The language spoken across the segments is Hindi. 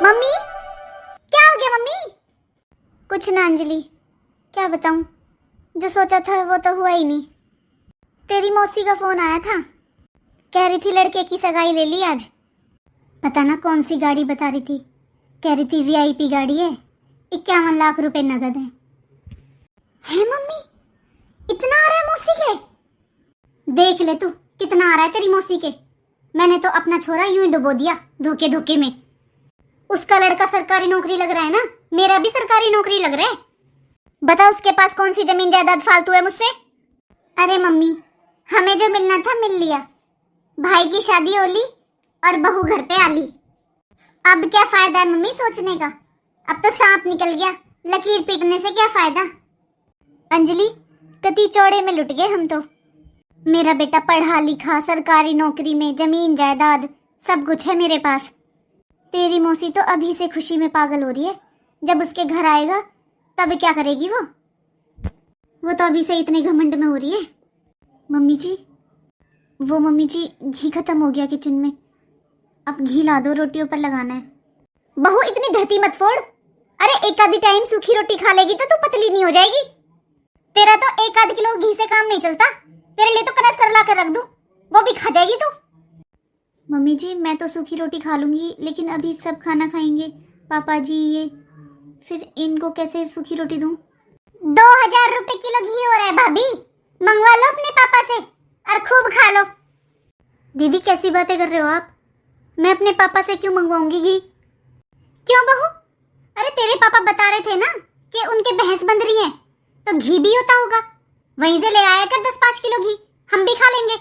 मम्मी, क्या हो गया मम्मी? कुछ ना अंजलि, क्या बताऊं, जो सोचा था वो तो हुआ ही नहीं। तेरी मौसी का फोन आया था, कह रही थी लड़के की सगाई ले ली आज। पता ना कौन सी गाड़ी बता रही थी, कह रही थी वीआईपी गाड़ी है, 51 लाख रुपए नगद है मम्मी, इतना आ रहा है मौसी के? देख ले तू कितना आ रहा है तेरी मौसी के। मैंने तो अपना छोरा यूं ही डुबो दिया धोखे धोखे में। उसका लड़का सरकारी नौकरी लग रहा है ना, मेरा भी सरकारी नौकरी लग रहा है। बता उसके पास कौन सी जमीन जायदाद फालतू है मुझसे? अरे मम्मी, हमें जो मिलना था मिल लिया, भाई की शादी हो ली और बहू घर पे आ ली। अब क्या फायदा है मम्मी सोचने का? अब तो सांप निकल गया, लकीर पीटने से क्या फायदा? अंजलि, कति चौड़े में लुट गए हम तो। मेरा बेटा पढ़ा लिखा, सरकारी नौकरी में, जमीन जायदाद सब कुछ है मेरे पास। तेरी मौसी तो अभी से खुशी में पागल हो रही है, जब उसके घर आएगा तब क्या करेगी वो तो अभी से इतने घमंड में हो रही है। मम्मी जी, मम्मी जी घी खत्म हो गया किचन में, अब घी ला दो, रोटियों पर लगाना है। बहू इतनी धरती मत फोड़, अरे एक आधी टाइम सूखी रोटी खा लेगी तो तू पतली नहीं हो जाएगी? तेरा तो 1 आध किलो घी से काम नहीं चलता, तेरे लिए तो कनस्तर ला कर रख दूं, वो भी खा जाएगी तू। मम्मी जी मैं तो सूखी रोटी खा लूंगी, लेकिन अभी सब खाना खाएंगे पापा जी, ये फिर इनको कैसे सूखी रोटी दूं? 2000 रुपए किलो घी हो रहा है भाभी, मंगवा लो अपने पापा से और खूब खा लो। दीदी कैसी बातें कर रहे हो आप? मैं अपने पापा से क्यों मंगवाऊंगी घी? क्यों बहू? अरे तेरे पापा बता रहे थे ना कि उनके भैंस बंध रही है, तो घी भी होता होगा, वहीं से ले आया कर 10-5 किलो घी, हम भी खा लेंगे।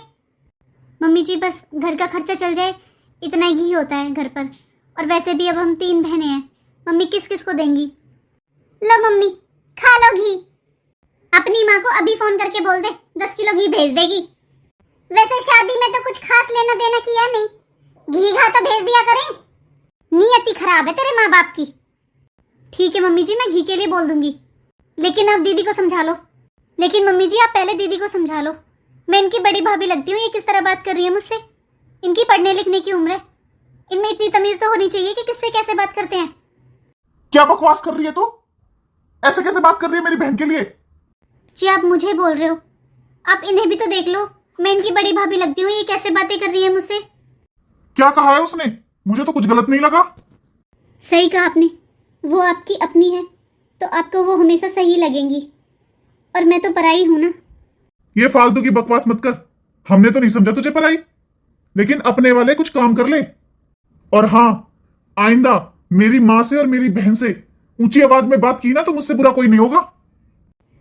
मम्मी जी बस घर का खर्चा चल जाए, इतना ही घी होता है घर पर, और वैसे भी अब हम 3 बहनें हैं, मम्मी किस किस को देंगी? लो मम्मी खा लो घी, अपनी माँ को अभी फोन करके बोल दे 10 किलो घी भेज देगी। वैसे शादी में तो कुछ खास लेना देना किया नहीं, घी घा तो भेज दिया करें। नियति खराब है तेरे माँ बाप की। ठीक है मम्मी जी, मैं घी के लिए बोल दूंगी, लेकिन आप दीदी को समझा लो। लेकिन मम्मी जी आप पहले दीदी को समझा लो, मैं इनकी बड़ी भाभी लगती हूँ, ये किस तरह बात कर रही है मुझसे? इनकी पढ़ने लिखने की उम्र है, इनमें इतनी तमीज तो होनी चाहिए कि किससे कैसे बात करते हैं। क्या बकवास कर रही है तू? ऐसे कैसे बात कर रही है मेरी बहन के लिए? जी आप मुझे बोल रहे हो, आप इन्हें भी तो देख लो, मैं इनकी बड़ी भाभी लगती हूँ, ये कैसे बातें कर रही है मुझसे? क्या कहा है उसने? मुझे तो कुछ गलत नहीं लगा। सही कहा आपने, वो आपकी अपनी है तो आपको वो हमेशा सही लगेंगी, और मैं तो पराई हूं ना। ये फालतू की बकवास मत कर, हमने तो नहीं समझा तुझे पराई, लेकिन अपने वाले कुछ काम कर ले। और हाँ, आइंदा मेरी माँ से और मेरी बहन से ऊंची आवाज में बात की ना तो मुझसे बुरा कोई नहीं होगा।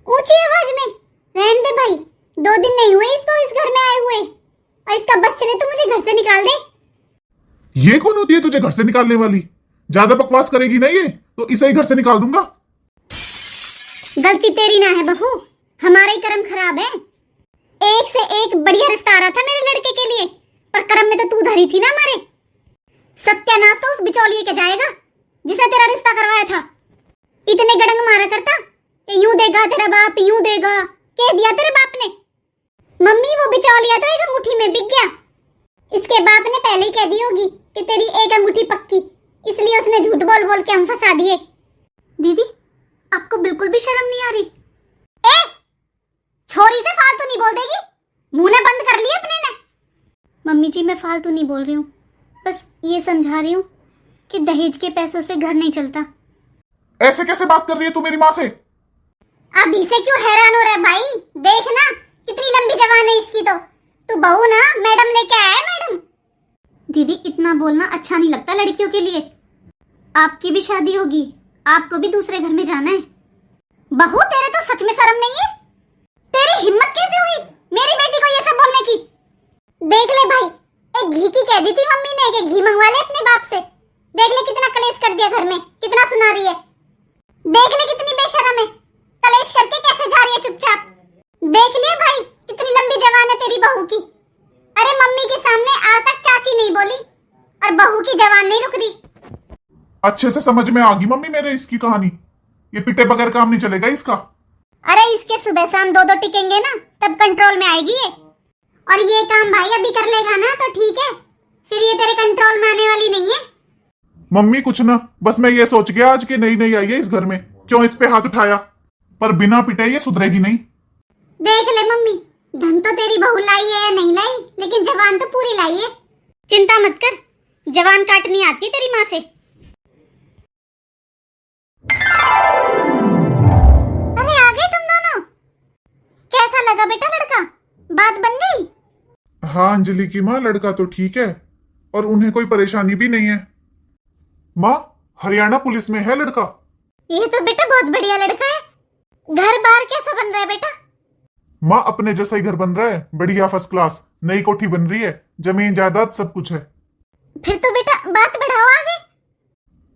ऊंची आवाज में? रहने दे भाई, 2 दिन नहीं हुए इसको इस घर में आए हुए, और इसका बस चले तो मुझे घर से निकाल दे। ये कौन होती है तुझे घर से निकालने वाली? ज्यादा बकवास करेगी ना ये तो इसे ही घर से निकाल दूंगा। गलती तेरी ना है बहू, हमारा ही कर्म खराब है। एक से एक बढ़िया रिश्ता आ रहा था मेरे लड़के के लिए, पर कर्म में तो तू धरी थी ना हमारे। सत्यानाश तो उस बिचौलिए के जाएगा जिसने तेरा रिश्ता करवाया था। इतने गड़ंग मारा करता कि यूं देगा तेरा बाप, यूं देगा, कह दिया तेरे बाप ने। मम्मी वो बिचौलिया तो एक अंगूठी में बिक गया, इसके बाप ने पहले ही कह दी होगी कि तेरी एक अंगूठी पक्की, इसलिए उसने झूठ बोल बोल के हम फंसा दिए। दीदी आपको बिल्कुल भी शर्म नहीं आ रही? ए, छोरी से फालतू नहीं बोल देगी, मुंह ने बंद कर लिया अपने ने। मम्मी जी मैं फालतू नहीं बोल रही हूँ, बस ये समझा रही हूँ कि दहेज के पैसों से घर नहीं चलता। ऐसे कैसे बात कर रही है तू मेरी माँ से? अभी से क्यों हैरान हो रहा है भाई? देख ना कितनी लंबी जबान है इसकी, तो तू बहू ना मैडम लेके आया है मैडम। दीदी इतना बोलना अच्छा नहीं लगता लड़कियों के लिए, आपकी भी शादी होगी, आपको भी दूसरे घर में जाना है। बहू तेरे तो सच में शर्म नहीं है, तेरी हिम्मत कैसे हुई मेरी बेटी को ये सब बोलने की? देख ले भाई, एक घी की कह दी थी मम्मी ने कि घी मंगवा ले अपने बाप से, देख ले कितना कलेश कर दिया घर में, कितना सुना रही है। देख ले कितनी बेशर्म है, कलेश करके कैसे जा रही है चुपचाप। देख लिया भाई कितनी लंबी जबान है तेरी बहू की। अरे मम्मी के सामने आज तक चाची नहीं बोली और बहू की जबान नहीं रुक रही। अच्छे से समझ में आ गई मम्मी मेरे इसकी कहानी, ये पिटे बगैर काम नहीं चलेगा इसका। अरे इसके सुबह शाम 2-2 टिकेंगे ना तब कंट्रोल में आएगी ये, और ये काम भाई अभी कर लेगा ना तो ठीक है, फिर ये तेरे कंट्रोल में आने वाली नहीं है। मम्मी कुछ ना, बस मैं ये सोच गया आज कि नई नई आई है इस घर में, क्यों इस पे हाथ उठाया। पर बिना पिटे ये सुधरेगी नहीं। देख ले मम्मी, धन तो तेरी बहू लाई है या नहीं लाई, लेकिन जवान तो पूरी लाई है। चिंता मत कर, जवान काटनी आती है तेरी माँ से। अरे आ गए तुम दोनों। कैसा लगा बेटा लड़का, बात बन गई? हाँ अंजलि की माँ, लड़का तो ठीक है और उन्हें कोई परेशानी भी नहीं है। माँ, हरियाणा पुलिस में है लड़का। ये तो बेटा बहुत बढ़िया लड़का है। घर बार कैसा बन रहा है बेटा? माँ अपने जैसा ही घर बन रहा है, बढ़िया फर्स्ट क्लास। नई कोठी बन रही है, जमीन जायदाद सब कुछ है। फिर तो बेटा बात बढ़ाओ आगे।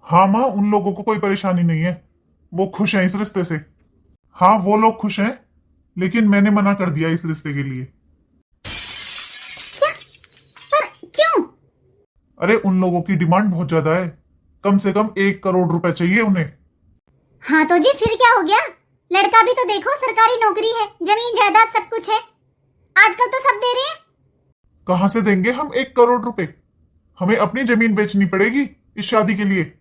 हाँ माँ, उन लोगों को कोई परेशानी नहीं है, वो खुश हैं इस रिश्ते से। हाँ वो लोग खुश हैं, लेकिन मैंने मना कर दिया इस रिश्ते के लिए। क्या? पर क्यों? अरे उन लोगों की डिमांड बहुत ज्यादा है, कम से कम 1 करोड़ रुपए चाहिए उन्हें। हाँ तो जी फिर क्या हो गया? लड़का भी तो देखो, सरकारी नौकरी है, जमीन जायदाद सब कुछ है। आजकल तो सब दे रहे हैं। कहां से देंगे हम 1 करोड़ रुपए? हमें अपनी जमीन बेचनी पड़ेगी इस शादी के लिए।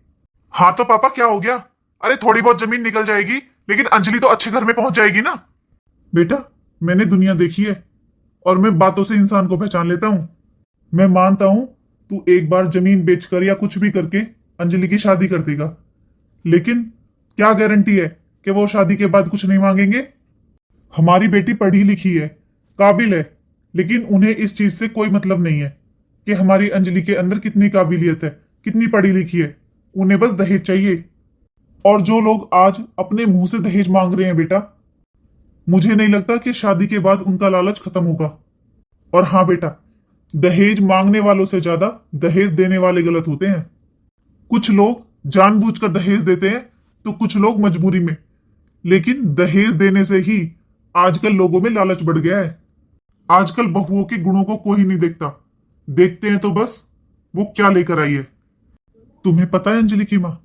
हाँ तो पापा क्या हो गया? अरे थोड़ी बहुत जमीन निकल जाएगी, लेकिन अंजलि तो अच्छे घर में पहुंच जाएगी ना। बेटा मैंने दुनिया देखी है और मैं बातों से इंसान को पहचान लेता हूं। मैं मानता हूं तू एक बार जमीन बेचकर या कुछ भी करके अंजलि की शादी कर देगा, लेकिन क्या गारंटी है कि वो शादी के बाद कुछ नहीं मांगेंगे? हमारी बेटी पढ़ी लिखी है, काबिल है, लेकिन उन्हें इस चीज से कोई मतलब नहीं है कि हमारी अंजलि के अंदर कितनी काबिलियत है, कितनी पढ़ी लिखी है। उन्हें बस दहेज चाहिए। और जो लोग आज अपने मुंह से दहेज मांग रहे हैं बेटा, मुझे नहीं लगता कि शादी के बाद उनका लालच खत्म होगा। और हाँ बेटा, दहेज मांगने वालों से ज्यादा दहेज देने वाले गलत होते हैं। कुछ लोग जानबूझकर दहेज देते हैं तो कुछ लोग मजबूरी में, लेकिन दहेज देने से ही आजकल लोगों में लालच बढ़ गया है। आजकल बहुओं के गुणों को कोई नहीं देखता, देखते हैं तो बस वो क्या लेकर आई है। तुम्हें पता है अंजलि की माँ,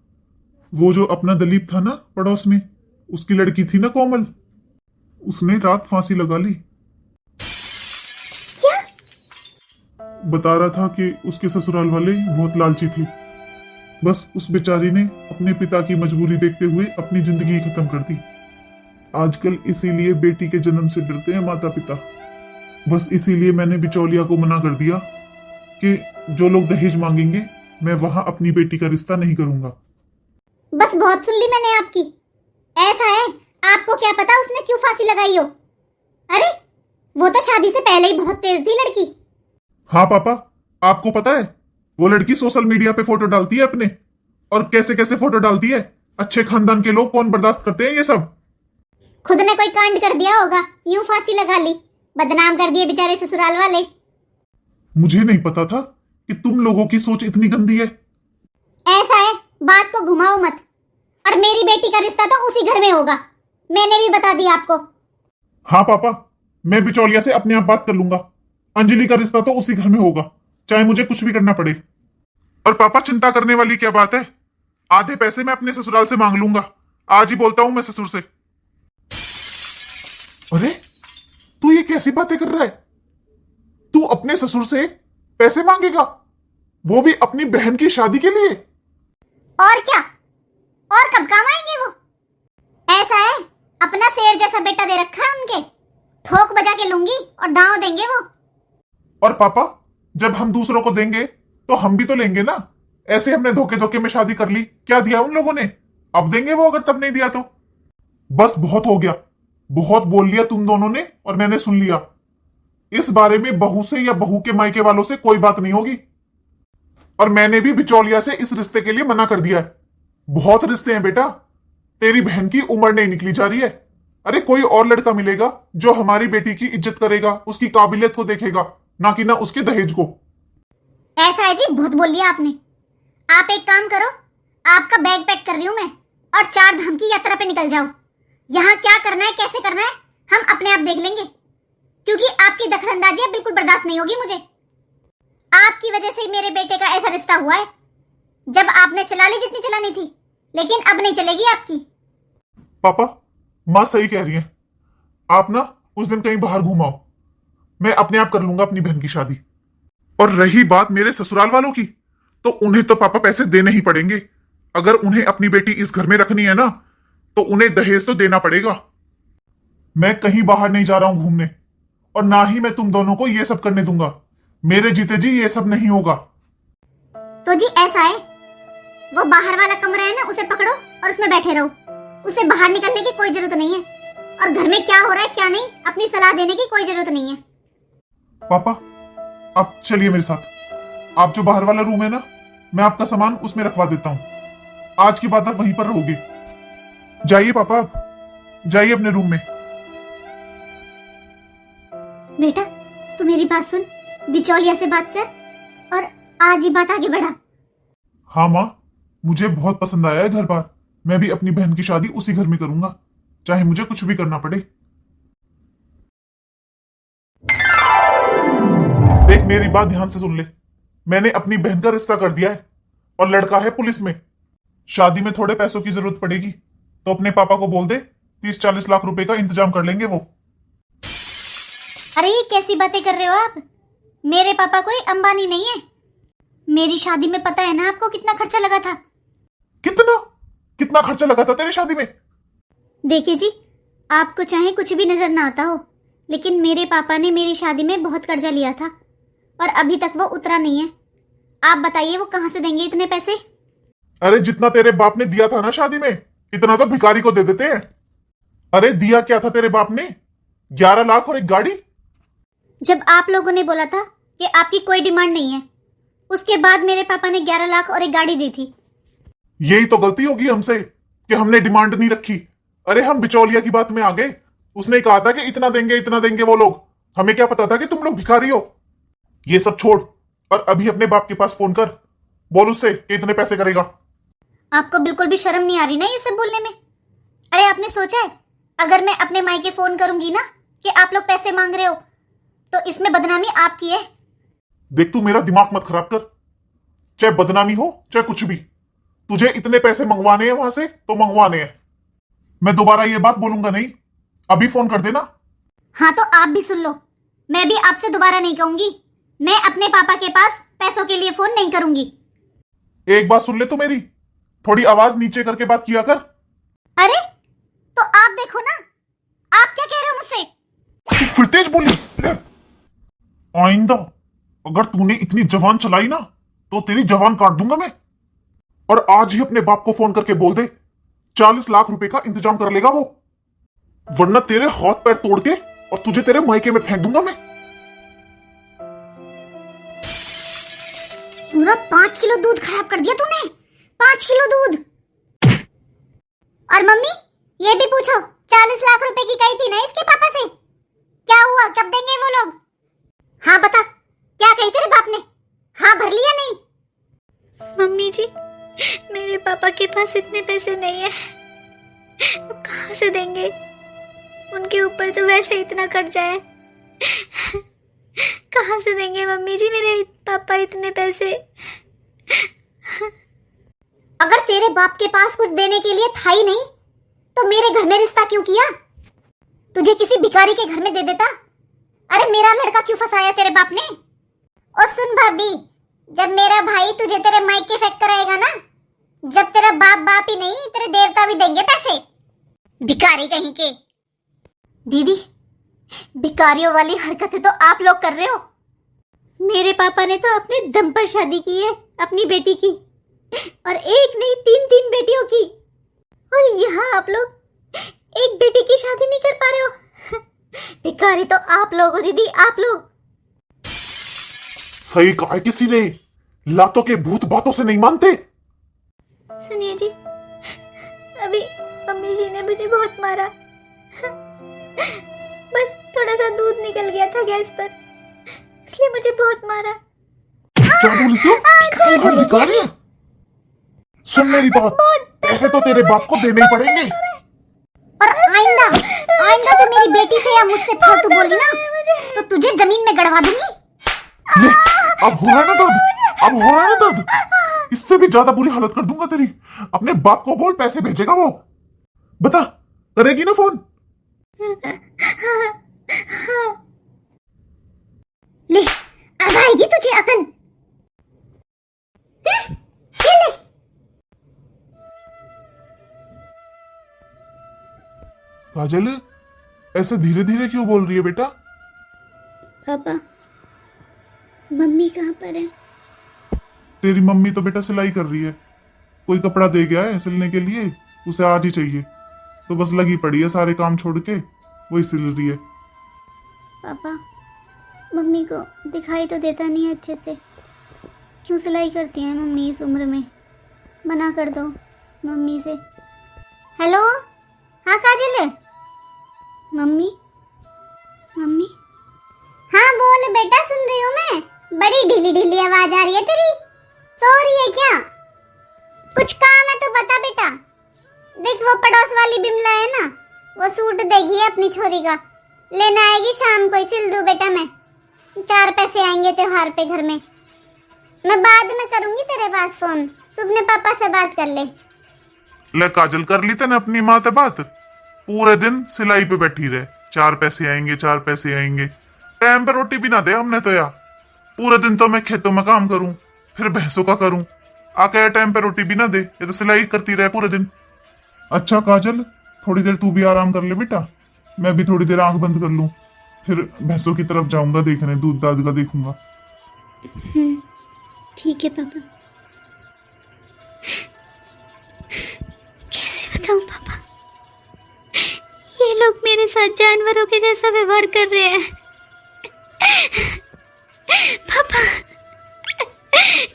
वो जो अपना दलीप था ना पड़ोस में, उसकी लड़की थी ना कोमल, उसने रात फांसी लगा ली। क्या? बता रहा था कि उसके ससुराल वाले बहुत लालची थे। बस उस बेचारी ने अपने पिता की मजबूरी देखते हुए अपनी जिंदगी खत्म कर दी। आजकल इसीलिए बेटी के जन्म से डरते हैं माता पिता। बस इसीलिए मैंने बिचौलिया को मना कर दिया कि जो लोग दहेज मांगेंगे मैं वहां अपनी बेटी का रिश्ता नहीं करूंगा। बस बहुत सुन ली मैंने आपकी। ऐसा है, आपको क्या पता उसने क्यों फांसी लगाई हो? अरे वो तो शादी से पहले ही बहुत तेज थी लड़की। हाँ पापा, आपको पता है वो लड़की सोशल मीडिया पे फोटो डालती है अपने, और कैसे कैसे फोटो डालती है। अच्छे खानदान के लोग कौन बर्दाश्त करते हैं ये सब? खुद ने कोई कांड कर दिया होगा, यूं फांसी लगा ली, बदनाम कर दिए बेचारे ससुराल वाले। मुझे नहीं पता था कि तुम लोगों की सोच इतनी गंदी है। ऐसा है, बात को घुमाओ मत। और मेरी बेटी का रिश्ता तो उसी घर में होगा, मैंने भी बता दिया आपको। हाँ पापा, मैं बिचौलिया से अपने आप बात कर लूंगा। अंजलि का रिश्ता तो उसी घर में होगा, चाहे मुझे कुछ भी करना पड़े। और पापा चिंता करने वाली क्या बात है, आधे पैसे मैं अपने ससुराल से मांग लूंगा। आज ही बोलता हूं मैं ससुर से। अरे तू ये कैसी बातें कर रहा है? तू अपने ससुर से पैसे मांगेगा, वो भी अपनी बहन की शादी के लिए? और क्या, और कब काम आएंगे वो? ऐसा है, अपना शेर जैसा बेटा दे रखा है उनके, ठोक बजा के लूंगी और दांव देंगे वो। और पापा जब हम दूसरों को देंगे तो हम भी तो लेंगे ना। ऐसे हमने धोखे धोखे में शादी कर ली, क्या दिया उन लोगों ने? अब देंगे वो अगर तब नहीं दिया तो। बस बहुत हो गया, बहुत बोल लिया तुम दोनों ने और मैंने सुन लिया। इस बारे में बहू से या बहू के मायके वालों से कोई बात नहीं होगी। और मैंने भी बिचौलिया से इस रिश्ते के लिए मना कर दिया है। बहुत रिश्ते हैं बेटा, तेरी बहन की उम्र नहीं निकली जा रही है। अरे कोई और लड़का मिलेगा जो हमारी बेटी की इज्जत करेगा, उसकी काबिलियत को देखेगा, ना कि ना उसके दहेज को। ऐसा है जी, बहुत बोल लिया आपने। आप एक काम करो, आपका बैग पैक कर रही हूं मैं, और 4 धाम की यात्रा पे निकल जाओ। यहाँ क्या करना है, कैसे करना है, हम अपने आप देख लेंगे, क्योंकि आपकी दखलंदाजी अब बिल्कुल बर्दाश्त नहीं होगी मुझे। आपकी वजह से मेरे बेटे का ऐसा रिश्ता हुआ है। जब आपने चला ली जितनी चलानी थी, लेकिन अब नहीं चलेगी आपकी। पापा माँ सही कह रही है, आप ना उस दिन कहीं बाहर घुमाओ, मैं अपने आप कर लूंगा अपनी बहन की शादी। और रही बात मेरे ससुराल वालों की, तो उन्हें तो पापा पैसे देने ही पड़ेंगे। अगर उन्हें अपनी बेटी इस घर में रखनी है ना, तो उन्हें दहेज तो देना पड़ेगा। मैं कहीं बाहर नहीं जा रहा हूं घूमने, और ना ही मैं तुम दोनों को ये सब करने दूंगा। मेरे जीते जी ये सब नहीं होगा। तो जी ऐसा है, वो बाहर वाला कमरा है ना, उसे पकड़ो और उसमें बैठे रहो। उसे बाहर निकलने की कोई जरूरत नहीं है, और घर में क्या हो रहा है क्या नहीं अपनी सलाह देने की कोई जरूरत नहीं है। पापा, आप चलिए मेरे साथ। आप जो बाहर वाला रूम है ना, मैं आपका सामान उसमें रखवा देता हूं। आज के बाद आप वहीं पर रहोगे। जाइए पापा, आप जाइए अपने रूम में। बेटा, तू मेरी बात सुन, बिचौलिया से बात कर और आज ही बात आगे बढ़ा। हाँ माँ, मुझे बहुत पसंद आया है घर बार। मैं भी अपनी बहन की शादी उसी घर में करूंगा, चाहे मुझे कुछ भी करना पड़े। देख, मेरी बात ध्यान से सुन ले। मैंने अपनी बहन का रिश्ता कर दिया है, और लड़का है पुलिस में। शादी में थोड़े पैसों की जरूरत पड़ेगी, तो अपने पापा को बोल दे, 30-40 लाख रुपए का इंतजाम कर लेंगे वो। अरे ये कैसी बातें कर रहे हो आप? मेरे पापा कोई अंबानी नहीं है। मेरी शादी में पता है ना आपको कितना खर्चा लगा था। कितना कितना खर्चा लगा था तेरी शादी में? देखिए जी, आपको चाहे कुछ भी नजर ना आता हो, लेकिन मेरे पापा ने मेरी शादी में बहुत कर्जा लिया था, और अभी तक वो उतरा नहीं है। आप बताइए वो कहां से देंगे इतने पैसे? अरे जितना तेरे बाप ने दिया था ना शादी में, इतना तो भिखारी को दे देते हैं। अरे दिया क्या था तेरे बाप ने? 11 लाख और एक गाड़ी। जब आप लोगों ने बोला था कि आपकी कोई डिमांड नहीं है, उसके बाद मेरे पापा ने 11 लाख और एक गाड़ी दी थी। यही तो गलती होगी हमसे कि हमने डिमांड नहीं रखी। अरे हम बिचौलिया की बात में आ गए। उसने कहा था कि इतना देंगे वो लोग। हमें क्या पता था कि तुम लोग भिखारी हो। ये सब छोड़ और अभी अपने बाप के पास फोन कर, बोल उससे कि इतने पैसे करेगा। आपको बिल्कुल भी शर्म नहीं आ रही ना ये सब बोलने में? अरे आपने सोचा है, अगर मैं अपने मायके फोन करूंगी ना कि आप लोग पैसे मांग रहे हो, तो इसमें बदनामी आपकी है। देख, तू मेरा दिमाग मत खराब कर। चाहे बदनामी हो चाहे कुछ भी, तुझे इतने पैसे मंगवाने हैं वहां से तो मंगवाने हैं। मैं दोबारा ये बात बोलूंगा नहीं। अभी फोन कर देना। हाँ तो आप भी सुन लो, मैं भी आपसे दोबारा नहीं कहूंगी। मैं अपने पापा के पास पैसों के लिए फोन नहीं करूंगी। एक बात सुन ले तू मेरी, थोड़ी आवाज नीचे करके बात किया कर। अरे तो आप देखो ना, आप क्या कह रहे हो मुझसे? तू फिर तेज बोली। आइंदा अगर तूने इतनी जबान चलाई ना, तो तेरी जबान काट दूंगा मैं। और आज ही अपने बाप को फोन करके बोल दे, 40 लाख रुपए का इंतजाम कर लेगा वो, वरना तेरे हाथ पैर तोड़ के और तुझे तेरे मायके में फेंक दूंगा मैं। पूरा 5 किलो दूध खराब कर दिया तूने। 5 किलो दूध। और मम्मी, ये भी पूछो, 40 लाख रुपए की कही थी ना इसके पापा से, क्या हुआ? कब देंगे वो लोग? हाँ बता, क्या कही तेरे बाप ने? हाँ भर लिया नहीं? मम्मी जी, मेरे पापा के पास इतने पैसे नहीं है, वो कहाँ से देंगे? उनके ऊपर तो वैसे इतना कर्जा है। कहाँ से देंगे मम्मी जी मेरे पापा इतने पैसे? अगर तेरे बाप के पास कुछ देने के लिए था ही नहीं, तो मेरे घर में रिश्ता क्यों किया? तुझे किसी भिखारी के घर में दे देता। अरे मेरा लड़का क्यों फंसाया तेरे बाप ने? और सुन भाभी, जब मेरा भाई तुझे तेरे मायके फेंक कर आएगा ना, जब तेरा बाप बाप ही नहीं तेरे देवता भी देंगे पैसे, भिखारी कहीं के। दीदी, भिखारियों वाली हरकतें तो आप लोग कर रहे हो। मेरे पापा ने तो अपने दम पर शादी की है अपनी बेटी की, और एक नहीं 3-3 बेटियों की। और यहाँ आप लोग एक बेटी की शादी नहीं कर पा रहे हो। भिखारी तो आप लोग हो दीदी, आप लोग। सही कहा है किसी ने, लातों के भूत बातों से नहीं मानते। सुनिए जी, अभी मम्मी जी ने मुझे बहुत मारा। बस थोड़ा सा दूध निकल गया था गैस पर, इसलिए मुझे बहुत मारा। क्या बोली तू? हम भिखारी हैं? सुन मेरी बात, पैसे तो तेरे बाप को देने ही पड़ेंगे। और आइंदा तो मेरी बेटी से या मुझसे फालतू बोली ना, तो तुझे जमीन में गड़वा दूंगी। ले, अब हो रहा है ना दर्द? अब हो रहा है ना दर्द? इससे भी ज्यादा बुरी हालत कर दूंगा तेरी। अपने बाप को बोल, पैसे भेजेगा वो। बता, करेगी ना फोन? ले, अब आएगी तुझे अकल। ये ले। काजल, ऐसे धीरे धीरे क्यों बोल रही है बेटा? पापा, मम्मी कहाँ पर है? तेरी मम्मी तो बेटा सिलाई कर रही है। कोई कपड़ा दे गया है सिलने के लिए, उसे आज ही चाहिए, तो बस लगी पड़ी है सारे काम छोड़ के, वही सिल रही है। पापा, मम्मी को दिखाई तो देता नहीं है अच्छे से, क्यों सिलाई करती हैं मम्मी इस उम्र में? मना कर दो मम्मी से। हेलो, हाँ काजल। Mummy, mummy. हाँ बोल बेटा, सुन रही हूँ मैं। बड़ी ढीली ढीली आवाज आ रही है तेरी, सो रही है क्या? कुछ काम है तो बता बेटा। देख वो पड़ोस वाली बिमला है ना, वो सूट देगी है अपनी छोरी का, लेना आएगी शाम को ही सिल दूं बेटा मैं। 4 पैसे आएंगे त्योहार पे घर में। मैं बाद में करूंगी तेरे पास फोन, तू अपने पापा से बात कर ले। ले काजल, कर ली तेने अपनी माँ से बात? पूरे दिन सिलाई पे बैठी रहे, 4 पैसे आएंगे 4 पैसे आएंगे। टाइम पे रोटी भी ना दे हमने तो यार। पूरे दिन तो मैं खेतों में काम करूं, फिर भैंसों का करूं, आके टाइम पे रोटी भी ना दे, ये तो सिलाई करती रहे पूरे दिन। अच्छा काजल, थोड़ी देर तू भी आराम कर ले बेटा, मैं भी थोड़ी देर आंख बंद कर लूं, फिर भैंसों की तरफ जाऊंगा देखने, दूध दाद का देखूंगा। ठीक है पापा। कैसे बताऊं पापा, ये लोग मेरे साथ जानवरों के जैसा व्यवहार कर रहे हैं। पापा,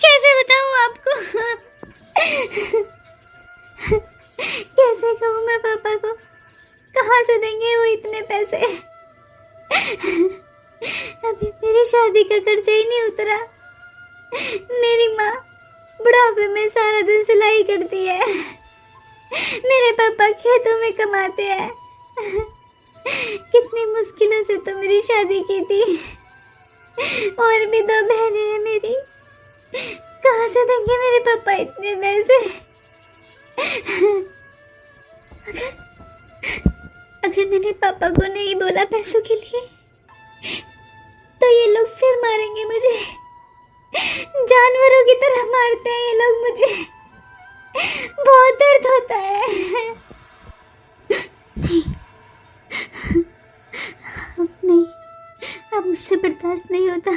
कैसे बताऊं आपको? कैसे कहूं मैं पापा को? कहाँ से देंगे वो इतने पैसे? अभी मेरी शादी का खर्चा ही नहीं उतरा। मेरी माँ बुढ़ापे में सारा दिन सिलाई करती है, मेरे पापा खेतों में कमाते हैं। कितनी मुश्किलों से तो मेरी शादी की थी, और भी 2 बहनें हैं मेरी। कहाँ से देंगे मेरे पापा इतने पैसे? अगर मैंने पापा को नहीं बोला पैसों के लिए, तो ये लोग फिर मारेंगे मुझे। जानवरों की तरह मारते हैं ये लोग मुझे, बहुत दर्द होता है। नहीं, अब नहीं, अब मुझसे बर्दाश्त नहीं होता।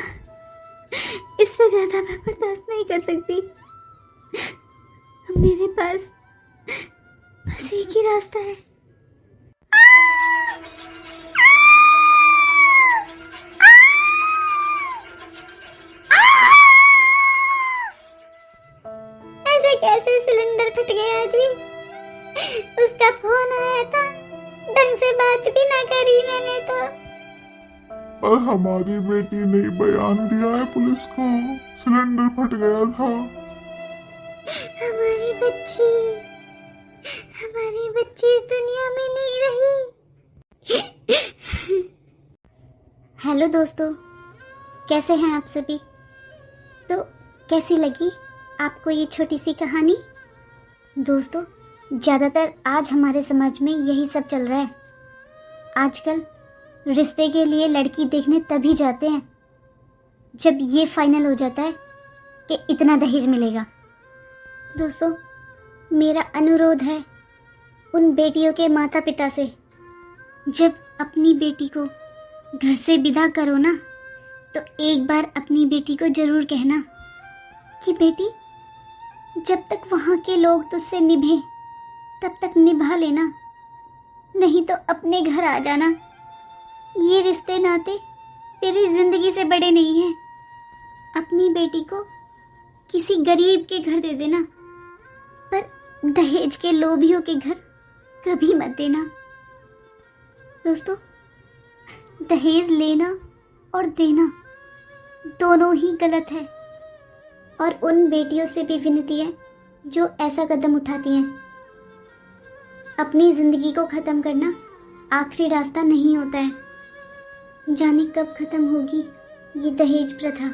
इससे ज्यादा मैं बर्दाश्त नहीं कर सकती। अब मेरे पास बस एक ही रास्ता है। कैसे सिलेंडर फट गया जी? उसका फोन आया था, ढंग से बात भी ना करी मैंने तो। और हमारी बेटी ने बयान दिया है पुलिस को, सिलेंडर फट गया था। हमारी बच्ची इस दुनिया में नहीं रही। हेलो दोस्तों, कैसे हैं आप सभी? तो कैसी लगी आपको ये छोटी सी कहानी? दोस्तों, ज़्यादातर आज हमारे समाज में यही सब चल रहा है। आजकल रिश्ते के लिए लड़की देखने तभी जाते हैं जब ये फाइनल हो जाता है कि इतना दहेज मिलेगा। दोस्तों, मेरा अनुरोध है उन बेटियों के माता पिता से, जब अपनी बेटी को घर से विदा करो ना, तो एक बार अपनी बेटी को जरूर कहना कि बेटी, जब तक वहाँ के लोग तुझसे निभे तब तक निभा लेना, नहीं तो अपने घर आ जाना। ये रिश्ते नाते तेरी जिंदगी से बड़े नहीं हैं। अपनी बेटी को किसी गरीब के घर दे देना, पर दहेज के लोभियों के घर कभी मत देना। दोस्तों, दहेज लेना और देना दोनों ही गलत है, और उन बेटियों से भी विनती है जो ऐसा कदम उठाती हैं। अपनी जिंदगी को खत्म करना आखिरी रास्ता नहीं होता है। जाने कब खत्म होगी ये दहेज प्रथा।